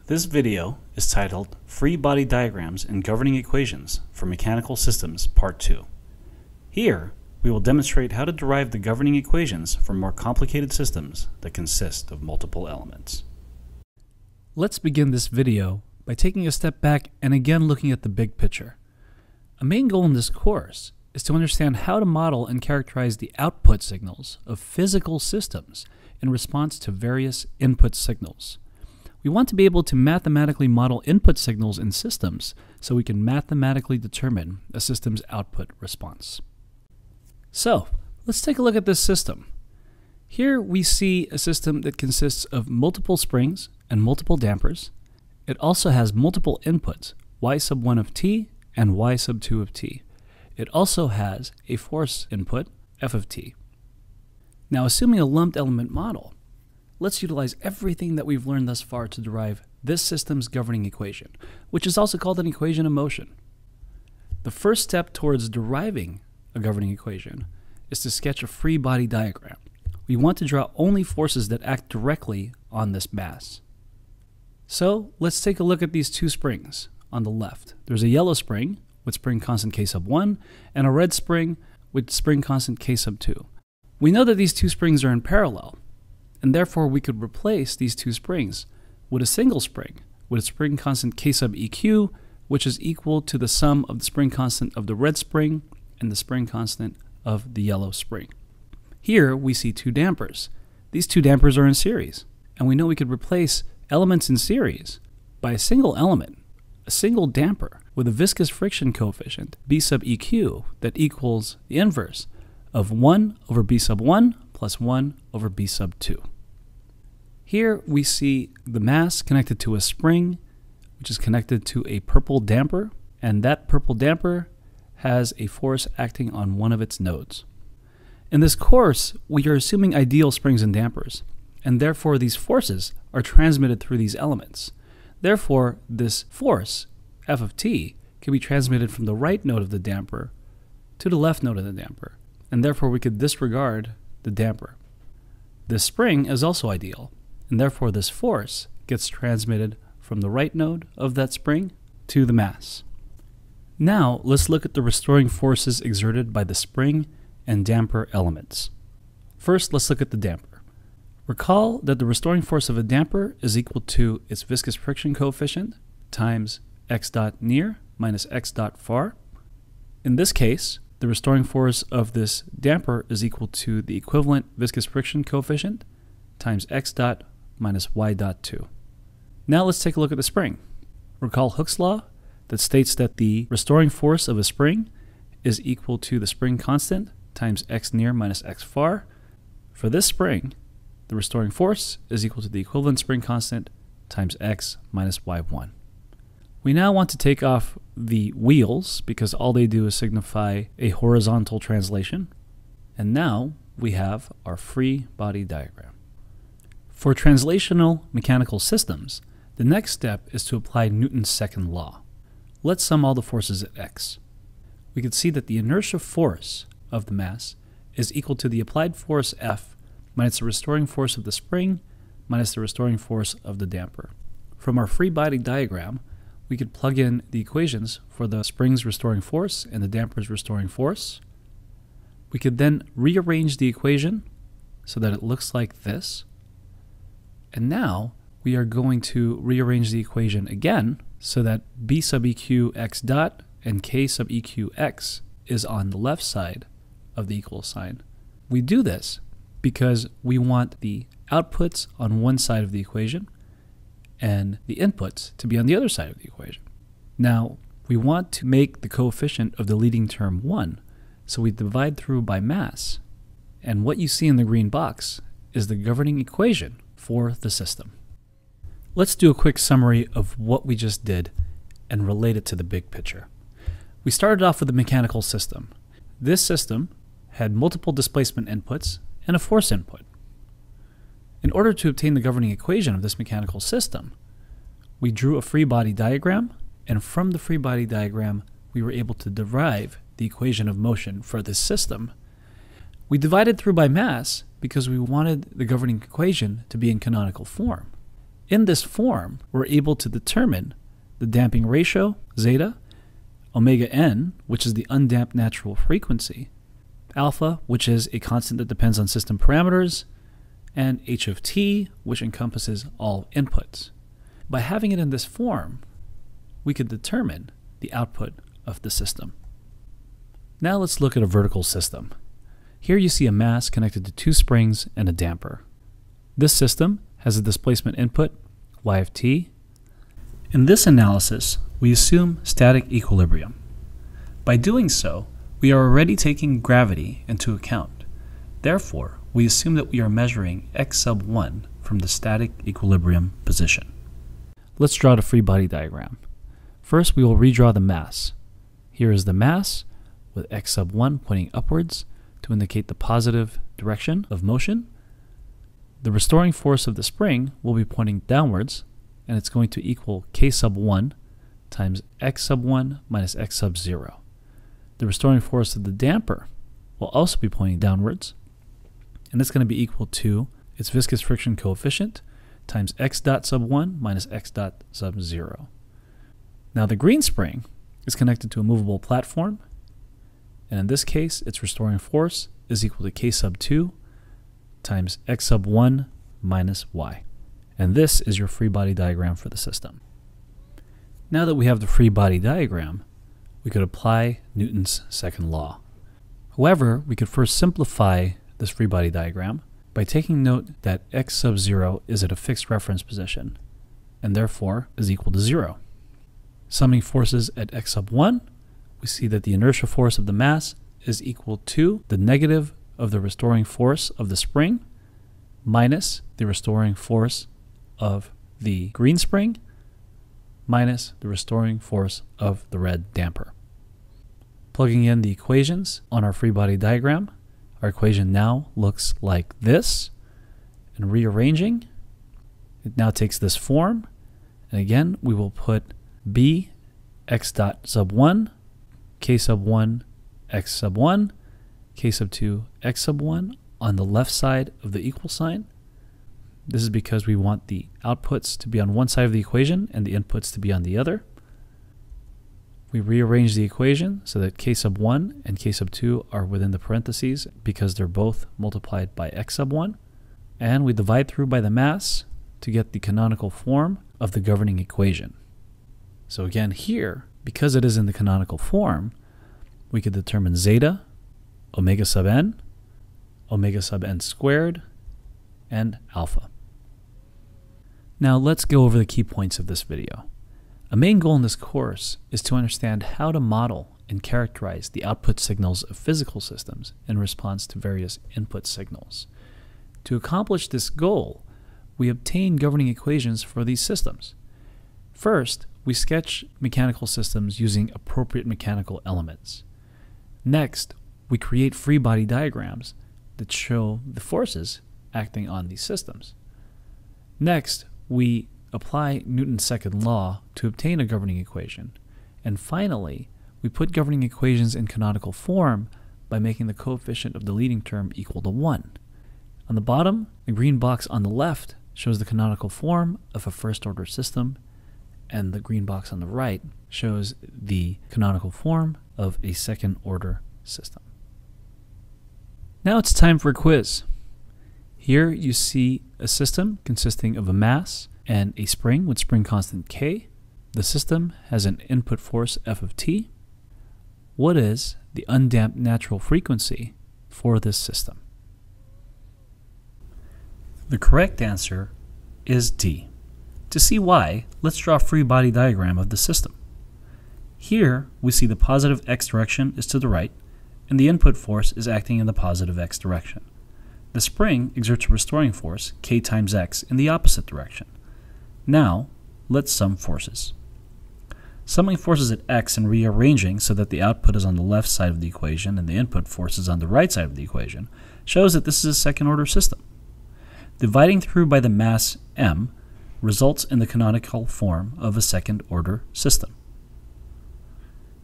This video is titled Free Body Diagrams and Governing Equations for Mechanical Systems Part 2. Here, we will demonstrate how to derive the governing equations for more complicated systems that consist of multiple elements. Let's begin this video by taking a step back and again looking at the big picture. A main goal in this course is to understand how to model and characterize the output signals of physical systems in response to various input signals. We want to be able to mathematically model input signals in systems so we can mathematically determine a system's output response. So, let's take a look at this system. Here we see a system that consists of multiple springs and multiple dampers. It also has multiple inputs, y sub 1 of t and y sub 2 of t. It also has a force input, F of t. Now, assuming a lumped element model, let's utilize everything that we've learned thus far to derive this system's governing equation, which is also called an equation of motion. The first step towards deriving a governing equation is to sketch a free body diagram. We want to draw only forces that act directly on this mass. So let's take a look at these two springs on the left. There's a yellow spring with spring constant k sub 1 and a red spring with spring constant k sub 2. We know that these two springs are in parallel, and therefore we could replace these two springs with a single spring with a spring constant k sub eq, which is equal to the sum of the spring constant of the red spring and the spring constant of the yellow spring. Here we see two dampers. These two dampers are in series, and we know we could replace elements in series by a single element, a single damper, with a viscous friction coefficient, b sub eq, that equals the inverse of 1 over b sub 1 plus 1 over b sub 2. Here we see the mass connected to a spring, which is connected to a purple damper, and that purple damper has a force acting on one of its nodes. In this course, we are assuming ideal springs and dampers, and therefore these forces are transmitted through these elements. Therefore, this force, F of t, can be transmitted from the right node of the damper to the left node of the damper, and therefore we could disregard the damper. This spring is also ideal, and therefore this force gets transmitted from the right node of that spring to the mass. Now let's look at the restoring forces exerted by the spring and damper elements. First, let's look at the damper. Recall that the restoring force of a damper is equal to its viscous friction coefficient times x dot near minus x dot far. In this case, the restoring force of this damper is equal to the equivalent viscous friction coefficient times x dot minus y dot 2. Now let's take a look at the spring. Recall Hooke's law that states that the restoring force of a spring is equal to the spring constant times x near minus x far. For this spring, the restoring force is equal to the equivalent spring constant times x minus y1. We now want to take off the wheels because all they do is signify a horizontal translation. And now we have our free body diagram. For translational mechanical systems, the next step is to apply Newton's second law. Let's sum all the forces at x. We can see that the inertia force of the mass is equal to the applied force F minus the restoring force of the spring minus the restoring force of the damper. From our free body diagram, we could plug in the equations for the spring's restoring force and the damper's restoring force. We could then rearrange the equation so that it looks like this. And now we are going to rearrange the equation again so that b sub eq x dot and k sub eq x is on the left side of the equal sign. We do this because we want the outputs on one side of the equation and the inputs to be on the other side of the equation. Now, we want to make the coefficient of the leading term 1, so we divide through by mass, and what you see in the green box is the governing equation for the system. Let's do a quick summary of what we just did and relate it to the big picture. We started off with a mechanical system. This system had multiple displacement inputs and a force input. In order to obtain the governing equation of this mechanical system, we drew a free body diagram, and from the free body diagram, we were able to derive the equation of motion for this system. We divided through by mass because we wanted the governing equation to be in canonical form. In this form, we're able to determine the damping ratio, zeta, omega n, which is the undamped natural frequency, alpha, which is a constant that depends on system parameters, and h of t, which encompasses all inputs. By having it in this form, we could determine the output of the system. Now let's look at a vertical system. Here you see a mass connected to two springs and a damper. This system has a displacement input, y of t. In this analysis, we assume static equilibrium. By doing so, we are already taking gravity into account. Therefore, we assume that we are measuring x sub 1 from the static equilibrium position. Let's draw the free body diagram. First, we will redraw the mass. Here is the mass with x sub 1 pointing upwards to indicate the positive direction of motion. The restoring force of the spring will be pointing downwards, and it's going to equal k sub 1 times x sub 1 minus x sub 0. The restoring force of the damper will also be pointing downwards, and it's going to be equal to its viscous friction coefficient times x dot sub 1 minus x dot sub 0. Now the green spring is connected to a movable platform, and in this case its restoring force is equal to k sub 2 times x sub 1 minus y. And this is your free body diagram for the system. Now that we have the free body diagram, we could apply Newton's second law. However, we could first simplify this free body diagram by taking note that x sub 0 is at a fixed reference position, and therefore is equal to 0. Summing forces at x sub 1, we see that the inertial force of the mass is equal to the negative of the restoring force of the spring minus the restoring force of the green spring minus the restoring force of the red damper. Plugging in the equations on our free body diagram, our equation now looks like this. And rearranging, it now takes this form. And again, we will put b x dot sub 1, k sub 1, x sub 1, k sub 2, x sub 1 on the left side of the equal sign. This is because we want the outputs to be on one side of the equation and the inputs to be on the other. We rearrange the equation so that k sub 1 and k sub 2 are within the parentheses because they're both multiplied by x sub 1. And we divide through by the mass to get the canonical form of the governing equation. So again here, because it is in the canonical form, we could determine zeta, omega sub n squared, and alpha. Now let's go over the key points of this video. A main goal in this course is to understand how to model and characterize the output signals of physical systems in response to various input signals. To accomplish this goal, we obtain governing equations for these systems. First, we sketch mechanical systems using appropriate mechanical elements. Next, we create free body diagrams that show the forces acting on these systems. Next, we apply Newton's second law to obtain a governing equation. And finally, we put governing equations in canonical form by making the coefficient of the leading term equal to 1. On the bottom, the green box on the left shows the canonical form of a first-order system, and the green box on the right shows the canonical form of a second-order system. Now it's time for a quiz. Here you see a system consisting of a mass and a spring with spring constant K. The system has an input force F of t. What is the undamped natural frequency for this system? The correct answer is D. To see why, let's draw a free body diagram of the system. Here we see the positive x direction is to the right, and the input force is acting in the positive x direction. The spring exerts a restoring force, k times x, in the opposite direction. Now, let's sum forces. Summing forces at x and rearranging so that the output is on the left side of the equation and the input force is on the right side of the equation shows that this is a second-order system. Dividing through by the mass m results in the canonical form of a second-order system.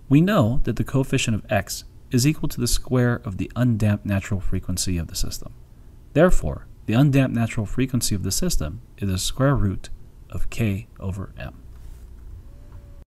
We know that the coefficient of x is equal to the square of the undamped natural frequency of the system. Therefore, the undamped natural frequency of the system is the square root of k over m.